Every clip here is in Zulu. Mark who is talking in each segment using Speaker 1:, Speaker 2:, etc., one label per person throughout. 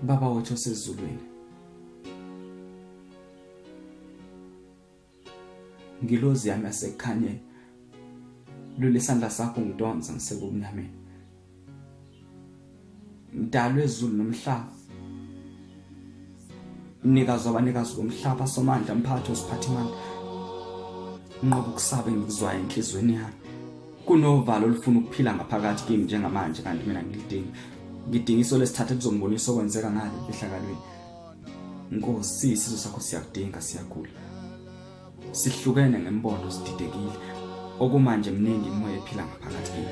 Speaker 1: Baba wethu osezulwini, ngilozi yami yasekukhanyeni, lule isandla sakho ngidonsa ngisekubumnyameni. Mdalo wezulu nomhlaba, mnikazi wabanikazi bomhlaba, somandla, mphathi osiphathimandla, nqoba ukusaba engikuzwayo enhlizweni yami. Kunovalo olufuna ukuphila ngaphakathi kimi njengamanje, kanti mina ngidinga iso lesithathe kuzongibonisa okwenzeka ngale eMfihlakalweni. Nkosi, isizwe sakho siyakudinga, siyagula. Sihlukene ngembono, sididekile. Okumanje mningi imoya ephila ngaphakathi kimi.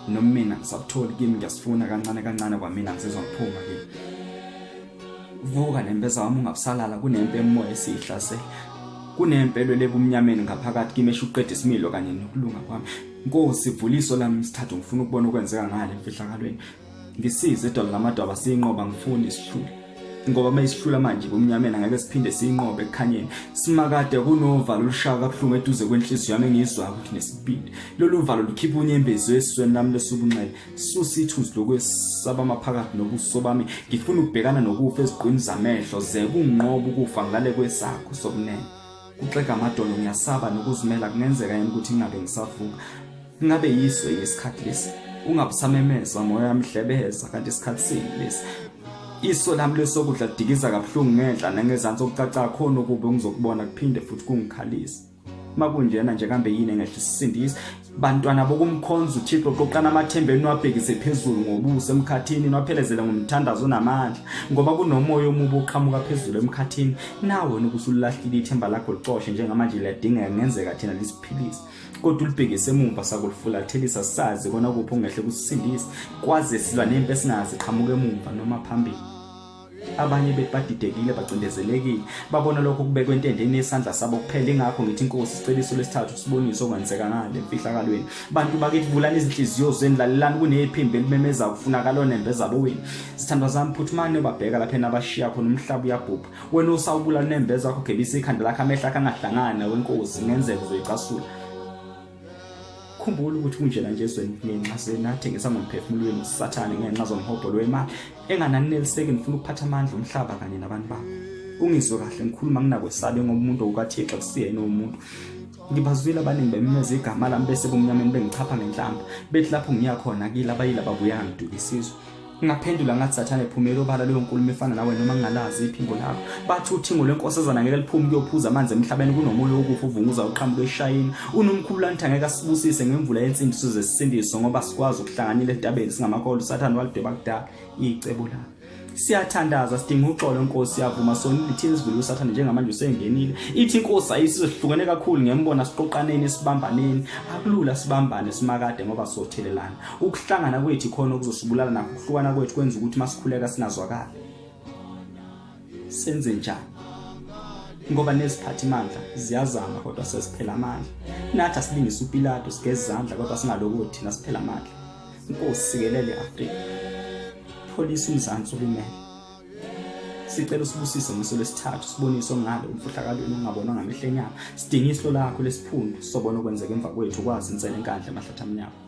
Speaker 1: Noma mina ngisabutholi kimi, ngiyasifuna kancane kancane kwamina ngisizwa ngiphuma kimi. Vuka nempeza wami ungabusalala, kunempe emoya esihlasela. Kunempelo lebumnyameni ngaphakathi kimi eshuqeda isimilo kanye nokulunga kwami. Nkosi, vuliso lami isithathu, ngifuna ukubona okwenzeka ngale eMfihlakalweni. Ngisize edolo lamadwaba siyinqoba, ngifuna isihlule. Ngoba mayisihlula manje kumnyameni angeke siphinde siyinqobe ekukhanyeni. Simakade kunovalo olushaka kabuhlungu eduze kwenhliziyo yami engizwa ukuthi nesibindi. Lolu valo lukhipha unyembezi esweni lami lesubunxele. Susa ithunzi lokwesaba maphakathi nobuso bami. Ngifuna ukubhekana nokufa ezigqwini zamehlo, ze kunqoba ukufa ngale kwesakho sobunene. Kuxega amadolo, ngiyasaba nokuzimela, kungenzeka yini ukuthi ngingabe ngisavuka. Ngabe yiso yesikhathi lesi, ungabusamemeza moya wami hlebeza, kanti isikhathi sini lesi. Iso lami lesokudla dikiza kabuhlungu ngenhla nangezansi okucaca khona ukube ngizokubona kuphinde futhi kungikhalisa. Makunjena nje kambe yini engehle sisindise. Bantwana bokumkhonza uThixo, qoqana amathembeni wabhekise phezulu ngobuso emkhathini, nwaphelezela ngomthandazo namandla, ngoba kunomoya omubi oqhamuka phezulu emkhathini. Nawe nokusulahlile ithemba lakho licoshe njengamanje liyadingeka, kungenzeka thina lisiphilise. Kodwa ulibhekise emumva sakulfulathelisa, sazi kona kuphi ongehle kusisindise, kwaze silwa nempi esingazi qhamuka emumva noma phambili. Abanye bedidekile, bacindezelekile, babona lokho kubekwe entendeni yesandla sabo kuphela. Ingakho ngithi Nkosi, siceliso lesithathu sibonise okwenzeka ngale eMfihlakalweni. Bantu bakithi, vulani izinhliziyo zenu, lalelani kunephimbo elimemeza ukufunakala nembeza bowenu. Sithandwa zami, phuthumani babheka lapha nabashiya khona umhlaba uyabhubha. Wena usawubula nembeza yakho, gebisa ikhanda lakho, amehlo akho angahlangani naweNkosi, ngenzeka uzoyicasula. Khumbula ukuthi kunjena nje ezweni ngenxa senathengisa ngomphefumulo wenu uSathane ngenxa zomhobholo wemali engananineliseki. Ngifuna ukuphatha amandla omhlaba kanye nabantu babo. Ungizwe kahle, ngikhuluma nginakwesabe ngoba umuntu okaThixo kusiyena umuntu. Ngibazwile abaningi bememeza igama lami bese bomnyameni bengichapha ngenhlamba, bethi lapho ngiya khona kila abayila babuya ngidukisizwe. Ngaphendula ngathi Sathane, phumela obala leyo nkulumo efana nawe noma ngingalazi iphimbo lakho. Bathi uthingo lenkosazana ngeke liphume kuyophuza amanzi emhlabeni, kunomoya wokufa uvunguza uqhamuka eshayini. Unomkhulu lanthi angeke asibusise ngemvula yensindiso zesisindiswa, ngoba sikwazi ukuhlanganyela entabeni singamakholwa. uSathane walidweba kudala icebo lakhe. Siyathandaza, sidinga uxolo Nkosi, yavuma sonke lithini isivile uSathane njengamanje usengenile. Ithi Nkosi ayisihlukene kakhulu ngembona siqoqaneni sibambaneni. Akulula sibambane simakade ngoba sothelelana. Ukuhlangana kwethu khona okuzosibulala nakho ukuhlukana kwethu kwenza ukuthi masikhuleka singazwakali. Senze njani? Ngoba neziphathi mandla ziyazama kodwa sesiphela amandla. Nathi asilingisa uPilato sigeza izandla kodwa singalokuthi thina siphela amandla. Nkosi, sikelele Afrika, pholisa umzansi okumele. Sicela usibusise ngeso lesithathu sibonise ngalo eMfihlakalweni okungabonwa ngamehlo enyama. Sidinga isilo lakho lesiphundu sobona okwenzeka emva kwethu, kwazi insele enkandla emahlathi amnyama.